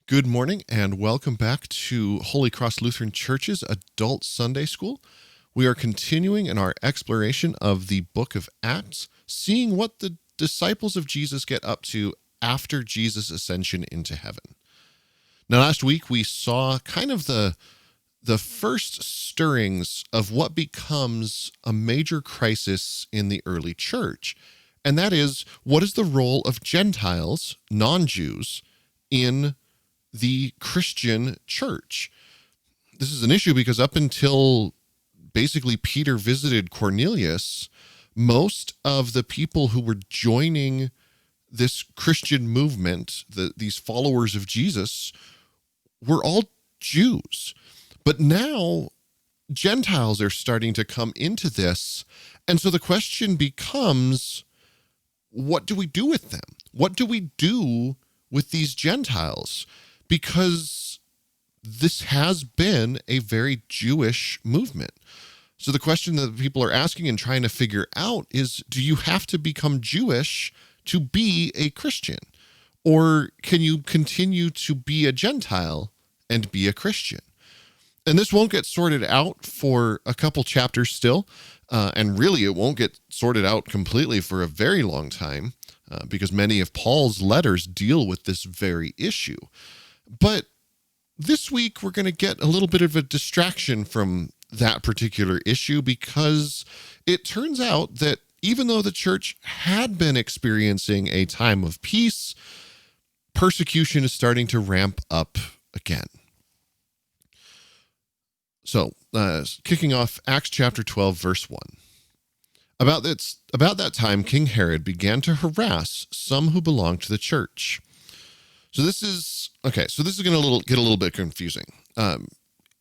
Good morning and welcome back to Holy Cross Lutheran Church's Adult Sunday School. We are continuing in our exploration of the book of Acts, seeing what the disciples of Jesus get up to after Jesus' ascension into heaven. Now, last week we saw kind of the first stirrings of what becomes a major crisis in the early church, and that is, what is the role of Gentiles, non-Jews, in the Christian church? This is an issue because up until basically Peter visited Cornelius, most of the people who were joining this Christian movement, these followers of Jesus, were all Jews. But now Gentiles are starting to come into this. And so the question becomes, what do we do with them? What do we do with these Gentiles? Because this has been a very Jewish movement. So the question that people are asking and trying to figure out is, do you have to become Jewish to be a Christian? Or can you continue to be a Gentile and be a Christian? And this won't get sorted out for a couple chapters still. And really, it won't get sorted out completely for a very long time, because many of Paul's letters deal with this very issue. But this week, we're going to get a little bit of a distraction from that particular issue, because it turns out that even though the church had been experiencing a time of peace, persecution is starting to ramp up again. So, kicking off Acts chapter 12, verse 1. About that time, King Herod began to harass some who belonged to the church. So this is going to get a little bit confusing.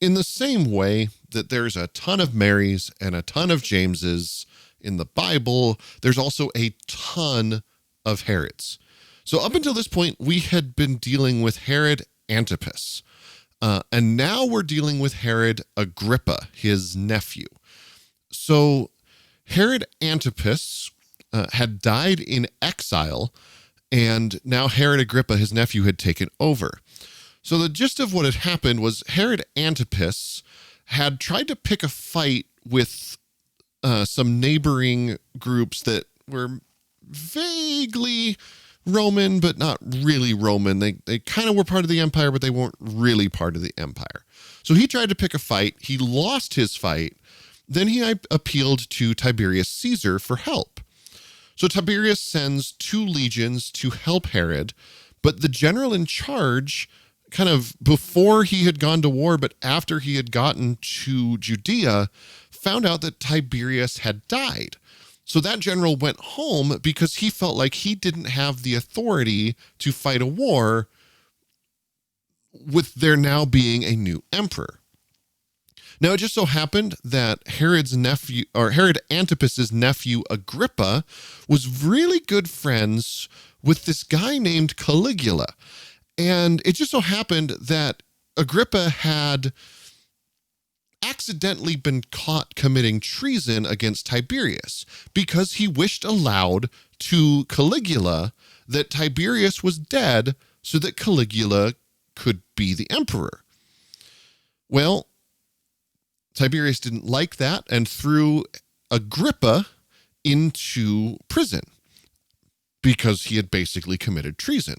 In the same way that there's a ton of Marys and a ton of Jameses in the Bible, there's also a ton of Herods. So up until this point, we had been dealing with Herod Antipas. And now we're dealing with Herod Agrippa, his nephew. So Herod Antipas had died in exile, and now Herod Agrippa, his nephew, had taken over. So the gist of what had happened was Herod Antipas had tried to pick a fight with some neighboring groups that were vaguely Roman, but not really Roman. They kind of were part of the empire, but they weren't really part of the empire. So he tried to pick a fight. He lost his fight. Then he appealed to Tiberius Caesar for help. So Tiberius sends 2 legions to help Herod, but the general in charge, kind of before he had gone to war, but after he had gotten to Judea, found out that Tiberius had died. So that general went home because he felt like he didn't have the authority to fight a war with there now being a new emperor. Now, it just so happened that Herod Antipas's nephew Agrippa was really good friends with this guy named Caligula. And it just so happened that Agrippa had accidentally been caught committing treason against Tiberius because he wished aloud to Caligula that Tiberius was dead so that Caligula could be the emperor. Well, Tiberius didn't like that and threw Agrippa into prison because he had basically committed treason.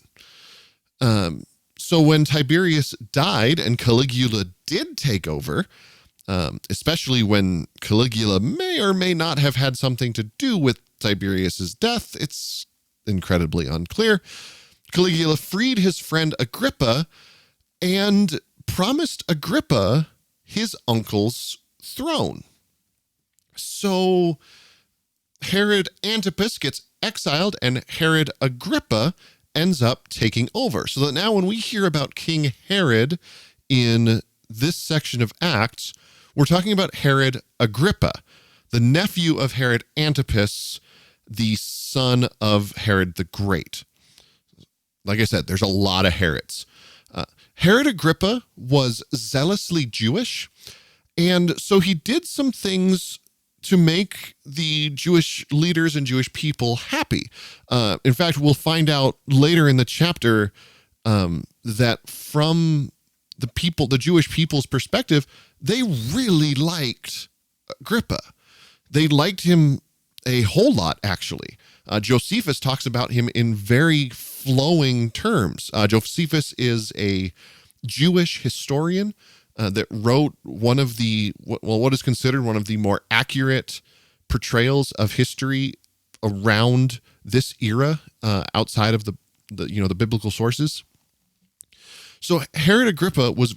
So when Tiberius died and Caligula did take over, especially when Caligula may or may not have had something to do with Tiberius's death, it's incredibly unclear. Caligula freed his friend Agrippa and promised Agrippa his uncle's throne. So Herod Antipas gets exiled and Herod Agrippa ends up taking over. So that now when we hear about King Herod in this section of Acts, we're talking about Herod Agrippa, the nephew of Herod Antipas, the son of Herod the Great. Like I said, there's a lot of Herods. Herod Agrippa was zealously Jewish, and so he did some things to make the Jewish leaders and Jewish people happy. In fact, we'll find out later in the chapter that from the Jewish people's perspective, they really liked Agrippa. They liked him a whole lot, actually. Josephus talks about him in very flowing terms. Josephus is a Jewish historian that wrote one of what is considered one of the more accurate portrayals of history around this era, outside of the biblical sources. So Herod Agrippa was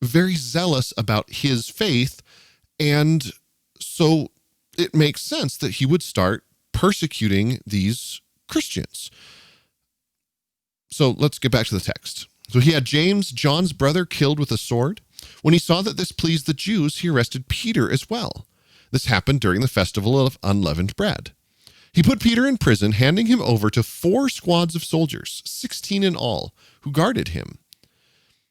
very zealous about his faith, and so it makes sense that he would start persecuting these Christians. So let's get back to the text. So he had James, John's brother, killed with a sword. When he saw that this pleased the Jews, he arrested Peter as well. This happened during the festival of unleavened bread. He put Peter in prison, handing him over to 4 squads of soldiers, 16 in all, who guarded him.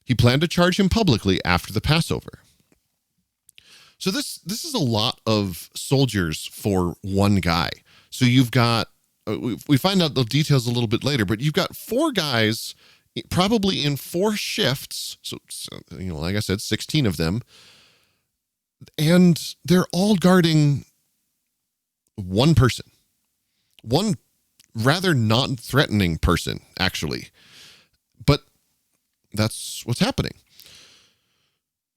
He planned to charge him publicly after the Passover. So this is a lot of soldiers for one guy. So you've got, we find out the details a little bit later, but you've got 4 guys, probably in 4 shifts. So like I said, 16 of them. And they're all guarding one person. One rather non-threatening person, actually. But that's what's happening.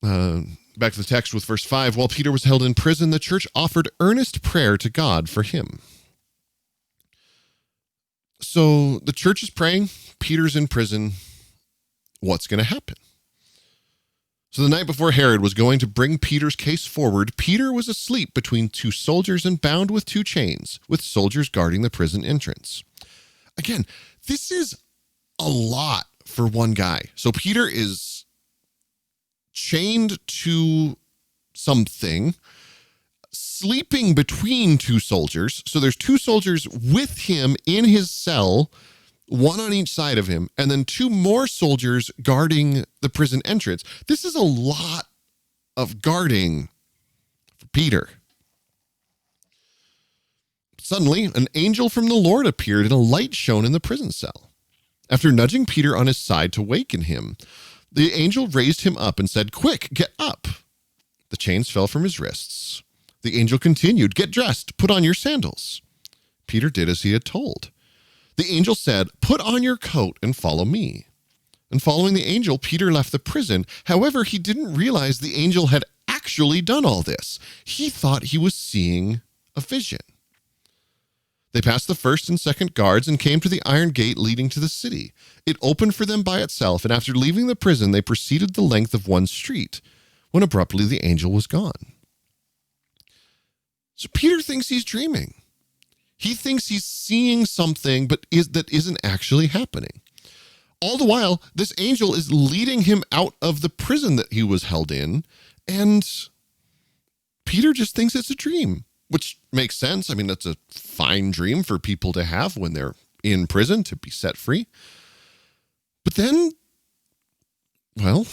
Back to the text with verse 5. While Peter was held in prison, the church offered earnest prayer to God for him. So the church is praying. Peter's in prison. What's going to happen? So the night before Herod was going to bring Peter's case forward, Peter was asleep between 2 soldiers and bound with 2 chains, with soldiers guarding the prison entrance. Again, this is a lot for one guy. So Peter is chained to something, sleeping between 2 soldiers. So there's 2 soldiers with him in his cell, one on each side of him, and then 2 more soldiers guarding the prison entrance. This is a lot of guarding for Peter. Suddenly, an angel from the Lord appeared and a light shone in the prison cell. After nudging Peter on his side to waken him, the angel raised him up and said, "Quick, get up." The chains fell from his wrists. The angel continued, "Get dressed, put on your sandals." Peter did as he had told. The angel said, "Put on your coat and follow me." And following the angel, Peter left the prison. However, he didn't realize the angel had actually done all this. He thought he was seeing a vision. They passed the first and second guards and came to the iron gate leading to the city. It opened for them by itself, and after leaving the prison, they proceeded the length of one street, when abruptly the angel was gone. So Peter thinks he's dreaming. He thinks he's seeing something, but that isn't actually happening. All the while, this angel is leading him out of the prison that he was held in, and Peter just thinks it's a dream, which makes sense. I mean, that's a fine dream for people to have when they're in prison, to be set free. But then, well,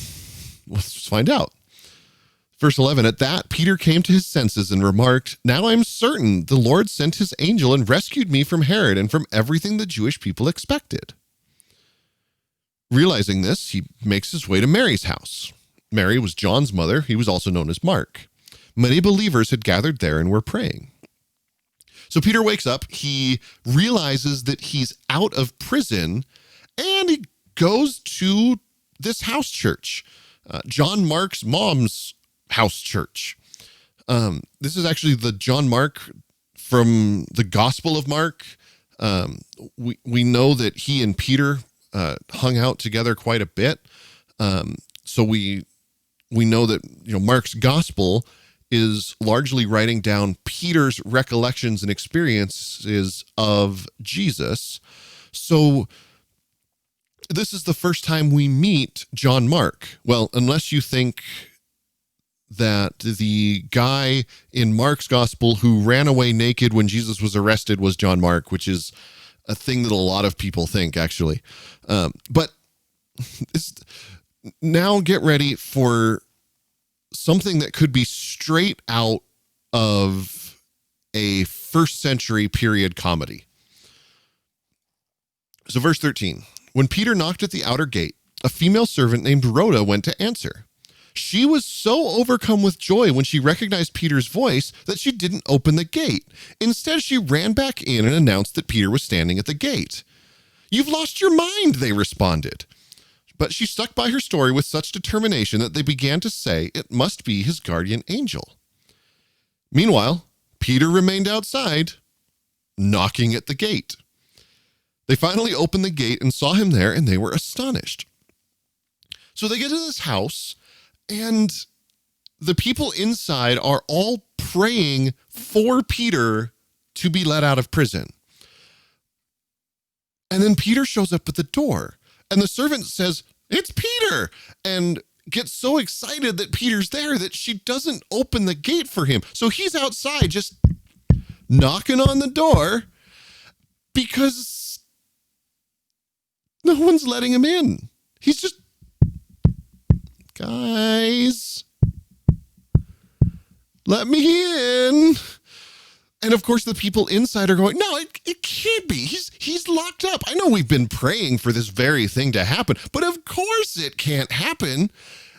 let's find out. Verse 11, at that, Peter came to his senses and remarked, "Now I'm certain the Lord sent his angel and rescued me from Herod and from everything the Jewish people expected." Realizing this, he makes his way to Mary's house. Mary was John's mother. He was also known as Mark. Many believers had gathered there and were praying. So Peter wakes up. He realizes that he's out of prison, and he goes to this house church, John Mark's mom's house church. This is actually the John Mark from the Gospel of Mark. We know that he and Peter hung out together quite a bit. So we know that Mark's Gospel is largely writing down Peter's recollections and experiences of Jesus. So this is the first time we meet John Mark. Well, unless you think that the guy in Mark's Gospel who ran away naked when Jesus was arrested was John Mark, which is a thing that a lot of people think, actually. But now get ready for something that could be straight out of a first century period comedy. So verse 13, When Peter knocked at the outer gate, a female servant named Rhoda went to answer. She was so overcome with joy when she recognized Peter's voice that she didn't open the gate. Instead, she ran back in and announced that Peter was standing at the gate. "You've lost your mind," they responded. But she stuck by her story with such determination that they began to say it must be his guardian angel. Meanwhile, Peter remained outside, knocking at the gate. They finally opened the gate and saw him there, and they were astonished. So they get to this house, and the people inside are all praying for Peter to be let out of prison. And then Peter shows up at the door, and the servant says, "It's Peter," and gets so excited that Peter's there that she doesn't open the gate for him. So he's outside just knocking on the door because no one's letting him in. He's just, "Guys, let me in." And of course, the people inside are going, "No, it can't be. He's locked up. I know we've been praying for this very thing to happen, but of course it can't happen."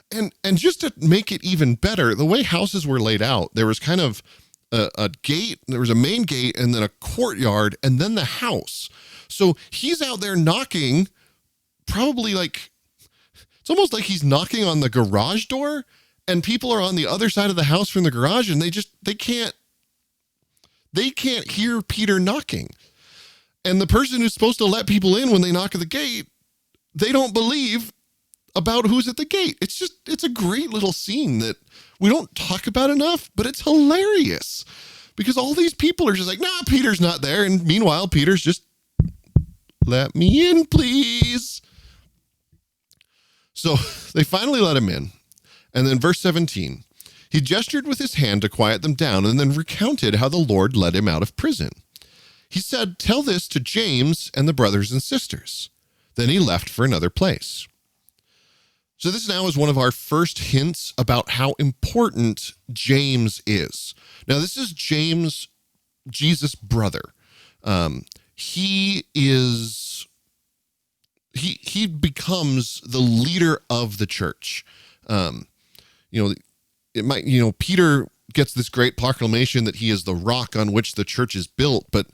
And just to make it even better, the way houses were laid out, there was kind of a gate, there was a main gate, and then a courtyard, and then the house. So he's out there knocking, probably like, it's almost like he's knocking on the garage door, and people are on the other side of the house from the garage, and they can't hear Peter knocking. And the person who's supposed to let people in when they knock at the gate, they don't believe about who's at the gate. It's a great little scene that we don't talk about enough, but it's hilarious because all these people are just like, "Nah, Peter's not there." And meanwhile, Peter's just, "Let me in, please." So they finally let him in. And then verse 17, he gestured with his hand to quiet them down and then recounted how the Lord led him out of prison. He said, "Tell this to James and the brothers and sisters." Then he left for another place. So this now is one of our first hints about how important James is. Now, this is James, Jesus' brother. He becomes the leader of the church. Peter gets this great proclamation that he is the rock on which the church is built, but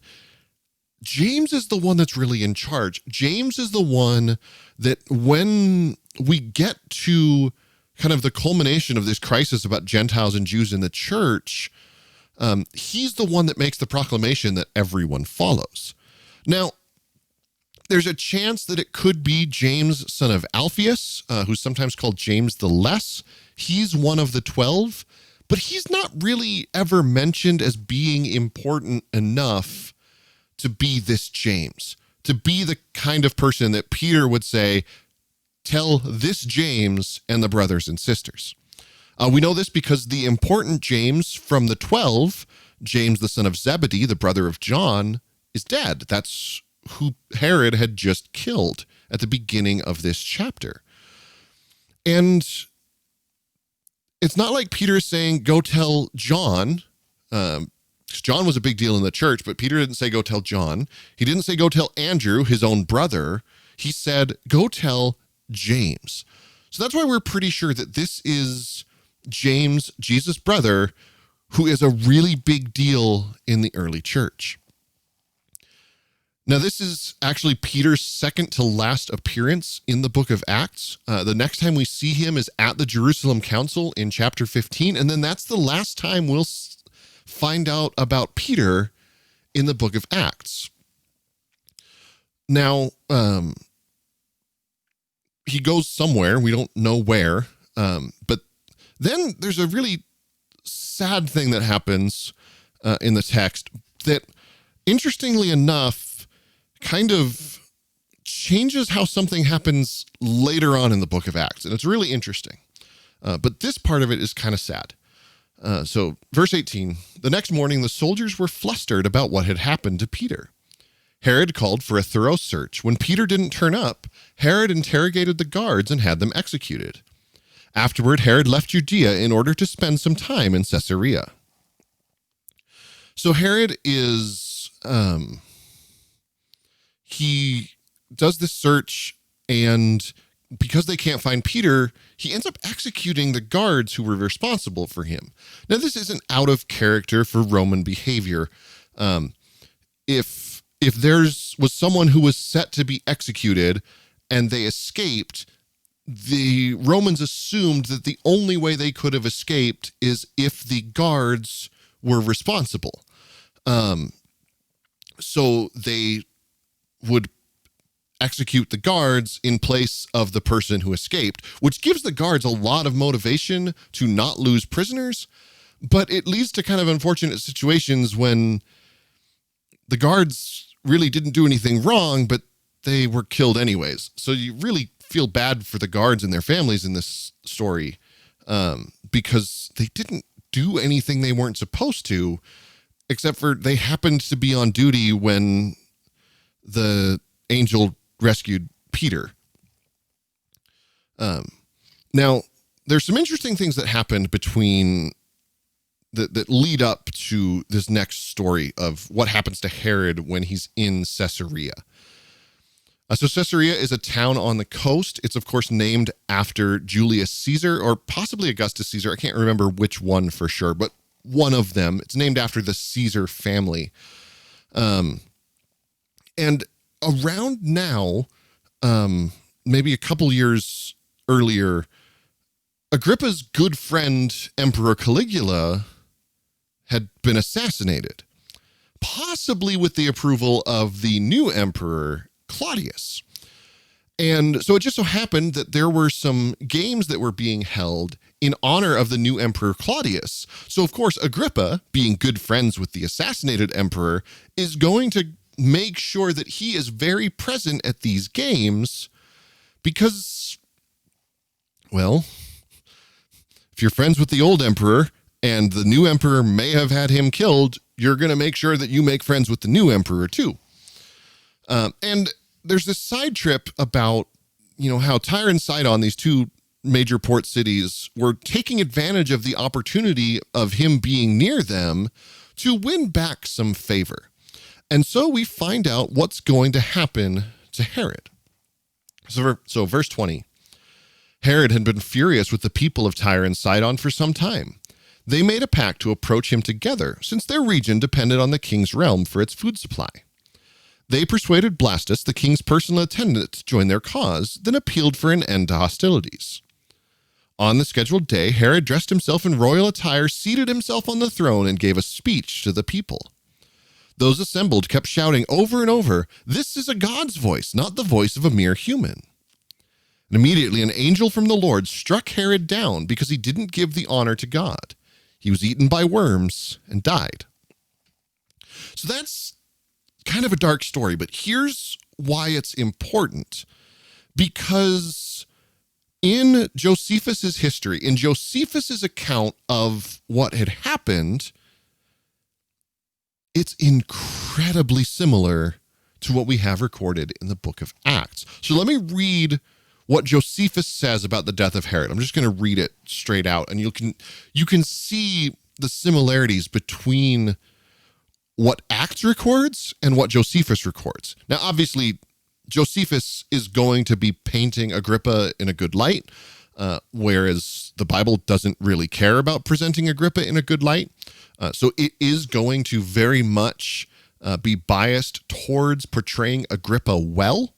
James is the one that's really in charge. James is the one that when we get to kind of the culmination of this crisis about Gentiles and Jews in the church, he's the one that makes the proclamation that everyone follows. Now, there's a chance that it could be James, son of Alphaeus, who's sometimes called James the Less. He's one of the 12, but he's not really ever mentioned as being important enough to be this James, to be the kind of person that Peter would say, "Tell this James and the brothers and sisters." We know this because the important James from the 12, James the son of Zebedee, the brother of John, is dead. That's who Herod had just killed at the beginning of this chapter. And it's not like Peter is saying, "Go tell John." John was a big deal in the church, but Peter didn't say, "Go tell John." He didn't say, "Go tell Andrew," his own brother. He said, "Go tell James." So that's why we're pretty sure that this is James, Jesus' brother, who is a really big deal in the early church. Now, this is actually Peter's second to last appearance in the book of Acts. The next time we see him is at the Jerusalem Council in chapter 15, and then that's the last time we'll find out about Peter in the book of Acts. Now, he goes somewhere. We don't know where, but then there's a really sad thing that happens in the text that, interestingly enough, kind of changes how something happens later on in the book of Acts. And it's really interesting. But this part of it is kind of sad. So verse 18, the next morning, the soldiers were flustered about what had happened to Peter. Herod called for a thorough search. When Peter didn't turn up, Herod interrogated the guards and had them executed. Afterward, Herod left Judea in order to spend some time in Caesarea. So Herod is, he does this search, and because they can't find Peter, he ends up executing the guards who were responsible for him. Now, this isn't out of character for Roman behavior. If was someone who was set to be executed and they escaped, the Romans assumed that the only way they could have escaped is if the guards were responsible. So they would execute the guards in place of the person who escaped, which gives the guards a lot of motivation to not lose prisoners, but it leads to kind of unfortunate situations when the guards really didn't do anything wrong, but they were killed anyways. So you really feel bad for the guards and their families in this story, because they didn't do anything they weren't supposed to, except for they happened to be on duty when the angel rescued Peter. Now, there's some interesting things that happened between that lead up to this next story of what happens to Herod when he's in Caesarea. So Caesarea is a town on the coast. It's, of course, named after Julius Caesar, or possibly Augustus Caesar. I can't remember which one for sure, but one of them. It's named after the Caesar family. And around now, maybe a couple years earlier, Agrippa's good friend, Emperor Caligula, had been assassinated, possibly with the approval of the new emperor, Claudius. And so it just so happened that there were some games that were being held in honor of the new emperor Claudius. So, of course, Agrippa, being good friends with the assassinated emperor, is going to make sure that he is very present at these games because, well, if you're friends with the old emperor and the new emperor may have had him killed, you're going to make sure that you make friends with the new emperor too. And there's this side trip about, how Tyre and Sidon, these two major port cities, were taking advantage of the opportunity of him being near them to win back some favor. And so we find out what's going to happen to Herod. So verse 20, Herod had been furious with the people of Tyre and Sidon for some time. They made a pact to approach him together, since their region depended on the king's realm for its food supply. They persuaded Blastus, the king's personal attendant, to join their cause, then appealed for an end to hostilities. On the scheduled day, Herod dressed himself in royal attire, seated himself on the throne, and gave a speech to the people. Those assembled kept shouting over and over, "This is a God's voice, not the voice of a mere human." And immediately an angel from the Lord struck Herod down because he didn't give the honor to God. He was eaten by worms and died. So that's kind of a dark story, but here's why it's important. Because in Josephus's history, in Josephus's account of what had happened, it's incredibly similar to what we have recorded in the book of Acts. So let me read what Josephus says about the death of Herod. I'm just going to read it straight out, and you can see the similarities between what Acts records and what Josephus records. Now, obviously, Josephus is going to be painting Agrippa in a good light, whereas the Bible doesn't really care about presenting Agrippa in a good light. So it is going to very much be biased towards portraying Agrippa well.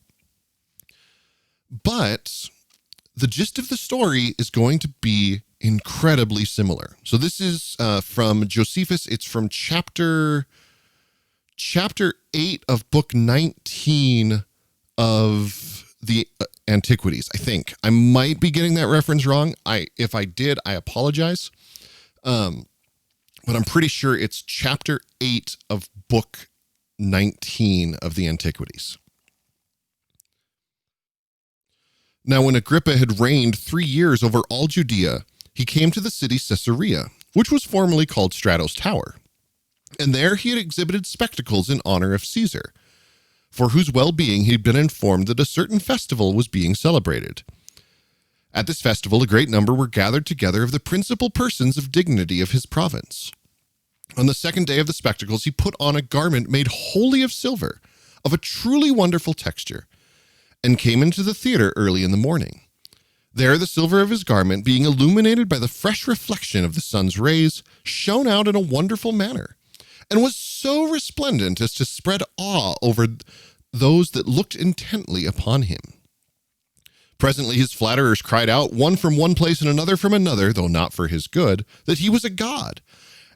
But the gist of the story is going to be incredibly similar. So this is from Josephus. It's from chapter 8 of book 19 of the Antiquities, I think. I might be getting that reference wrong. If I did, I apologize. But I'm pretty sure it's chapter 8 of book 19 of the Antiquities. Now, when Agrippa had reigned 3 years over all Judea, he came to the city Caesarea, which was formerly called Strato's Tower. And there he had exhibited spectacles in honor of Caesar, for whose well-being he'd been informed that a certain festival was being celebrated. At this festival, a great number were gathered together of the principal persons of dignity of his province. On the second day of the spectacles, he put on a garment made wholly of silver, of a truly wonderful texture. and came into the theater early in the morning. There the silver of his garment, being illuminated by the fresh reflection of the sun's rays, shone out in a wonderful manner, and was so resplendent as to spread awe over those that looked intently upon him. Presently his flatterers cried out, one from one place and another from another, though not for his good, that he was a god.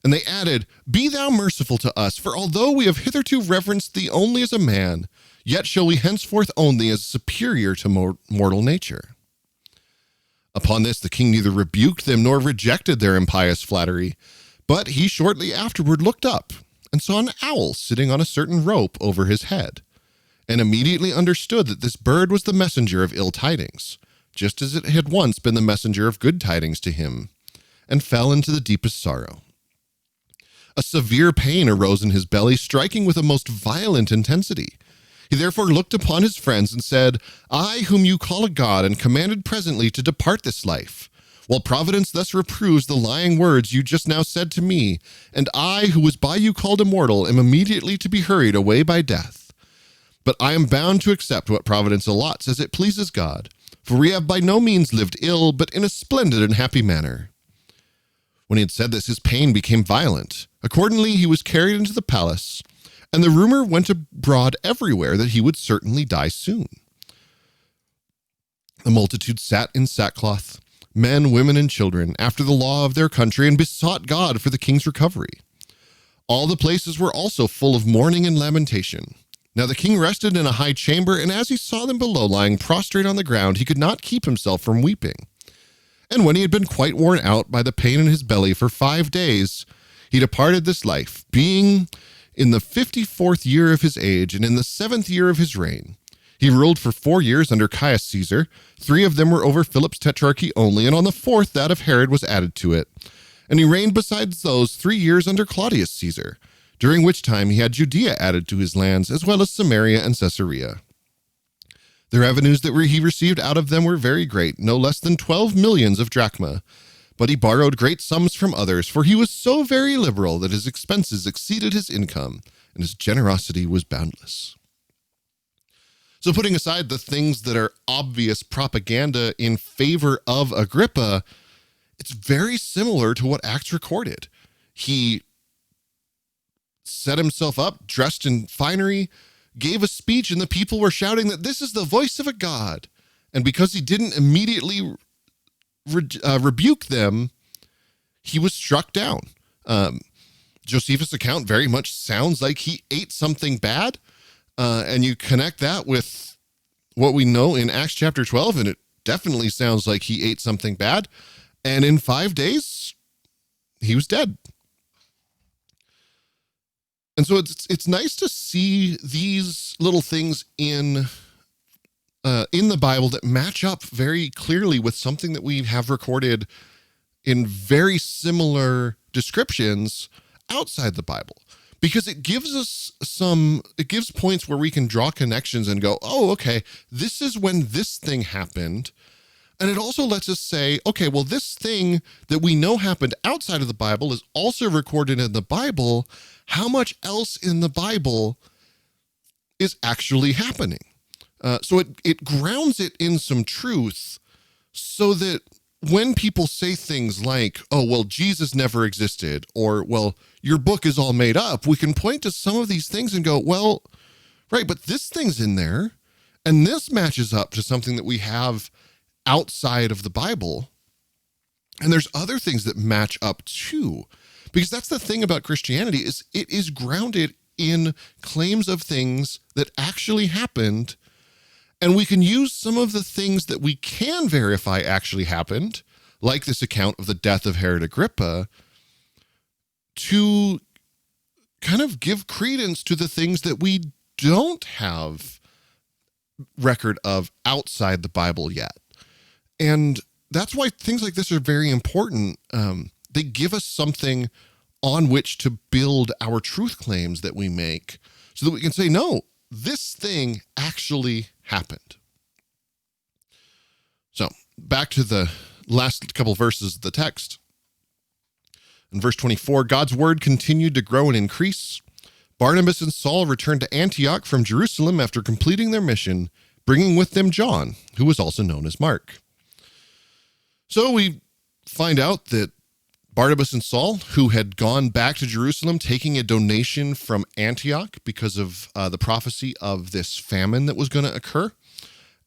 And they added, Be thou merciful to us, for although we have hitherto reverenced thee only as a man, yet shall we henceforth own thee as superior to mortal nature. Upon this the king neither rebuked them nor rejected their impious flattery, but he shortly afterward looked up and saw an owl sitting on a certain rope over his head, and immediately understood that this bird was the messenger of ill tidings, just as it had once been the messenger of good tidings to him, and fell into the deepest sorrow. A severe pain arose in his belly, striking with a most violent intensity. He therefore looked upon his friends and said, I, whom you call a god, and commanded presently to depart this life, while Providence thus reproves the lying words you just now said to me, and I, who was by you called immortal, am immediately to be hurried away by death. But I am bound to accept what Providence allots as it pleases God, for we have by no means lived ill, but in a splendid and happy manner. When he had said this, his pain became violent. Accordingly, he was carried into the palace, and the rumor went abroad everywhere that he would certainly die soon. The multitude sat in sackcloth, men, women, and children, after the law of their country, and besought God for the king's recovery. All the places were also full of mourning and lamentation. Now the king rested in a high chamber, and as he saw them below lying prostrate on the ground, he could not keep himself from weeping. And when he had been quite worn out by the pain in his belly for 5 days, he departed this life, being in the 54th year of his age, and in the 7th year of his reign. He ruled for 4 years under Caius Caesar. 3 of them were over Philip's tetrarchy only, and on the 4th that of Herod was added to it. And he reigned besides those 3 years under Claudius Caesar, during which time he had Judea added to his lands, as well as Samaria and Caesarea. The revenues that he received out of them were very great, no less than 12 millions of drachma. But he borrowed great sums from others, for he was so very liberal that his expenses exceeded his income, and his generosity was boundless. So putting aside the things that are obvious propaganda in favor of Agrippa, it's very similar to what Acts recorded. He set himself up, dressed in finery, gave a speech, and the people were shouting that this is the voice of a god. And because he didn't immediately rebuke them, he was struck down. Josephus' account very much sounds like he ate something bad, and you connect that with what we know in Acts chapter 12, and it definitely sounds like he ate something bad, and in 5 days, he was dead. And so it's nice to see these little things in the Bible that match up very clearly with something that we have recorded in very similar descriptions outside the Bible, because it gives us it gives points where we can draw connections and go, oh, okay, this is when this thing happened. And it also lets us say, okay, well, this thing that we know happened outside of the Bible is also recorded in the Bible. How much else in the Bible is actually happening? So it grounds it in some truth, so that when people say things like, oh, well, Jesus never existed, or, well, your book is all made up, we can point to some of these things and go, well, right, but this thing's in there, and this matches up to something that we have outside of the Bible. And there's other things that match up too, because that's the thing about Christianity, is it is grounded in claims of things that actually happened. And we can use some of the things that we can verify actually happened, like this account of the death of Herod Agrippa, to kind of give credence to the things that we don't have record of outside the Bible yet. And that's why things like this are very important. They give us something on which to build our truth claims that we make, so that we can say, no, this thing actually happened. So back to the last couple verses of the text. In verse 24, God's word continued to grow and increase. Barnabas and Saul returned to Antioch from Jerusalem after completing their mission, bringing with them John, who was also known as Mark. So we find out that Barnabas and Saul, who had gone back to Jerusalem, taking a donation from Antioch because of the prophecy of this famine that was going to occur.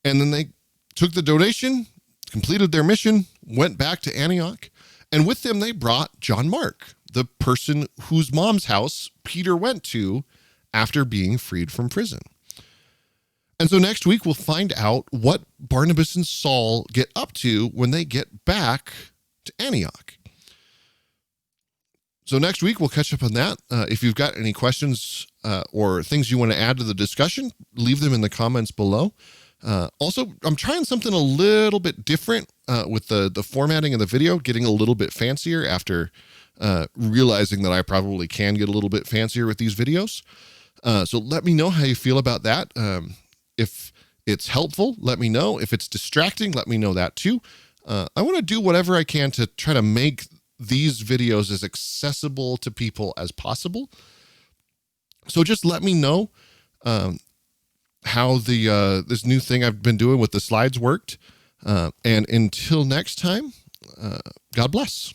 And then they took the donation, completed their mission, went back to Antioch, and with them they brought John Mark, the person whose mom's house Peter went to after being freed from prison. And so next week we'll find out what Barnabas and Saul get up to when they get back to Antioch. So next week we'll catch up on that. If you've got any questions or things you want to add to the discussion, leave them in the comments below. Also, I'm trying something a little bit different with the formatting of the video, getting a little bit fancier after realizing that I probably can get a little bit fancier with these videos. So let me know how you feel about that. If it's helpful, let me know. If it's distracting, let me know that too. I want to do whatever I can to try to make these videos as accessible to people as possible. So just let me know how this new thing I've been doing with the slides worked. And until next time, God bless.